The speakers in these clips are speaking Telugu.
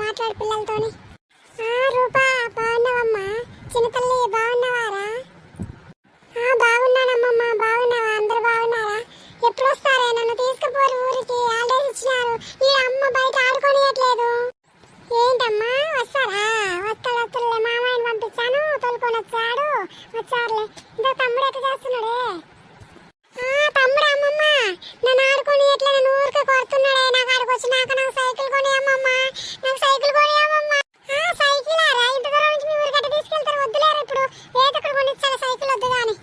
మాట్లాడు పిల్లలతోని. రూపా బాగున్నావమ్మా? చిన్నతల్లి బాగున్నావారా? బాగున్నానమ్మమ్మ. బాగున్నావా? అందరు బాగున్నారా? ఎప్పుడు వస్తారే? నన్ను తీసుకుపోరు ఊరికి. హాలిడేస్ ఇచ్చినారు. ఈ అమ్మ బయట ఆడుకోనియట్లేదు. ఏంటమ్మా వస్తారా? వస్తాడులే. మామయ్యని పంపించాను, తోలుకొని వచ్చారులే. ఇంత తమ్ముడు ఎట్లా చేస్తున్నాడే? తమ్ముడు అమ్మమ్మ నన్ను ఆడుకోనియట్లే. నన్ను ఊరికే కొడుతున్నాడే. నాకు ఆడుకొచ్చి నాకు సైకిల్ కొని అమ్మమ్మ. నాకు సైకిల్ కొని అమ్మమ్మ. సైకిల్ ఆరా? ఇంత దూరం నుంచి మీ ఊరికి తీసుకెళ్తారు. వద్దులేరు ఇప్పుడు. ఏదో ఒకటి కొనిచ్చాను. సైకిల్ వద్దు కానీ.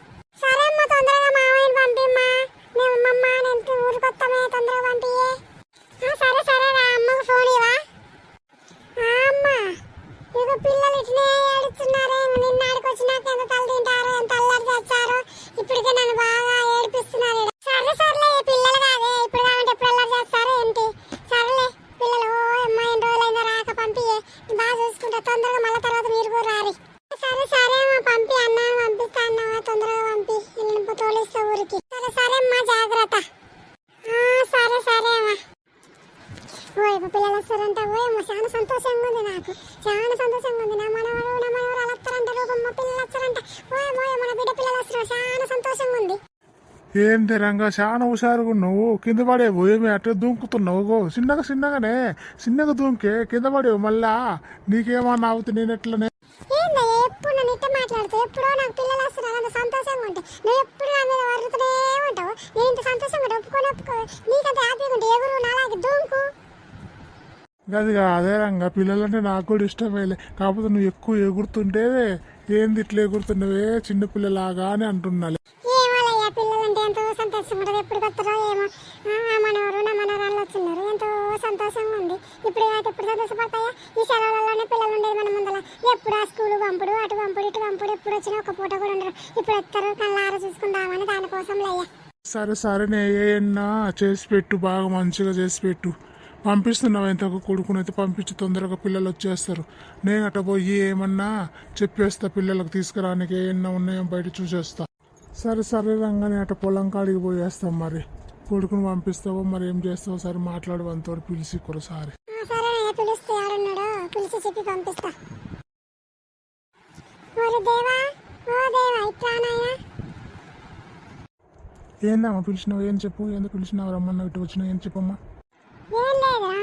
సరే అమ్మ, తొందరగా మామయ్యని పంపిమ్మా. మేమమ్మ నేను ఊరికి వస్తామే, తొందరగా పంపియే. సరేరా. అమ్మకు ఫోన్ ఇవా. అమ్మ ఇక పిల్లలు ఇట్లనే ఏడుస్తున్నారే. నిన్న ఆడికొచ్చి నాకు ఎంత తల తింటారో, ఎంత అల్లరి చేస్తారో. ఇప్పటికే నన్ను బాగా ఏడిపిస్తున్నారు. సర్లే పిల్లలు కాదే. ఇప్పుడు కావాలంటే ఎప్పుడు అల్లరి చేస్తారో ఏంటి. సరేలే పిల్లలు. అమ్మ ఎన్ని రోజులైనా రాక పంపియే. బాగా చూసుకుంటా. తొందరగా మళ్ళీ తర్వాత మీరు కూడా రారి. సరే అమ్మా, పంపి. అన్నాను పంపిస్తా అన్నావా? తొందరగా పంపి. నేను తోలిస్తా ఊరికి. సరే అమ్మా, జాగ్రత్త. సరే అమ్మా. పిల్లలు వస్తారంట. చాలా సంతోషంగా ఉంది. నాకు చాలా సంతోషంగా ఉంది. నా మనవరు అలా వస్తారంట. రూపమ్మ పిల్లలు వస్తారంట. మన బిడ్డ పిల్లలు వస్తారు. చాలా సంతోషంగా ఉంది. ఏంటి రంగా చాలా హుషారుగా నువ్వు? కింద పడేవు. ఏమి అట్లా దూకుతున్నావు? చిన్నగా దూకే కింద పడేవు. మళ్ళా నీకేమన్నా అవుతుంది. నేను ఎట్లనే ఎప్పుడు నన్ను ఇట్ట మాట్లాడుతూ ఎప్పుడో నాకు పిల్లలు వస్తున్నారు. అంత సంతోషంగా ఉంటాయి. నువ్వు ఎప్పుడు నా మీద వరుతూనే ఉంటావు. నేను ఇంత సంతోషంగా ఉంటావు. ఒప్పుకో. నీకంత హ్యాపీగా ఉంటే ఎగురు నాలాగే దూకు. గదిగా అదే రంగా. పిల్లలంటే నాకు కూడా ఇష్టమేలే. కాకపోతే నువ్వు ఎక్కువ ఎగురుతుంటే ఏంది ఇట్లా ఎగురుతున్నావే చిన్నపిల్లలాగా అని అంటున్నాలే. ఏమోలయ్యా, పిల్లలంటే ఎంతో సంతోషంగా ఉంటుంది. ఎప్పుడు కొత్తరో ఏమో. నా మనవరాళ్ళు వచ్చిన్నారు. ఎంతో సంతోషంగా ఉంది. ఇప్పుడు ఎప్పుడు సంతోషపడతాయా? ఈ సెలవులలోనే పిల్లలు ఉండేది మన ముందర. ఎప్పుడు ఆ స్కూల్ పంపుడు, అటు పంపుడు, ఇటు పంపుడు. ఎప్పుడు వచ్చినా ఒక పూట కూడా ఉండరు. ఇప్పుడు ఎత్తారు కళ్ళారా చూసుకుందామని దానికోసం లేయ్యా. సరే ఏమన్నా చేసి పెట్టు. బాగా మంచిగా చేసి పెట్టు. పంపిస్తున్నావు. ఇంతకు కొడుకునైతే పంపించి తొందరగా పిల్లలు వచ్చేస్తారు. నేను అట్ట పోయి ఏమన్నా చెప్పేస్తా. పిల్లలకు తీసుకురానికి ఏమన్నా ఉన్నాయో బయట చూసేస్తా. సరే రంగానే అట్ట పొలం కాడికి పోయేస్తాం. మరి కొడుకుని పంపిస్తావో మరి ఏం చేస్తావో సరే మాట్లాడు. అంతోడు పిలిచి ఒకసారి. సరే పిలిస్తే ఆడున్నాడో పిలిచి చెప్పి పంపిస్తా. ఏందమ్మా పిలిచినావు? ఏం చెప్పు. ఎందుకు పిలిచినావు? రమ్మన్నా ఇటు వచ్చినావు. ఏం చెప్పమ్మా? ఏం లేదురా.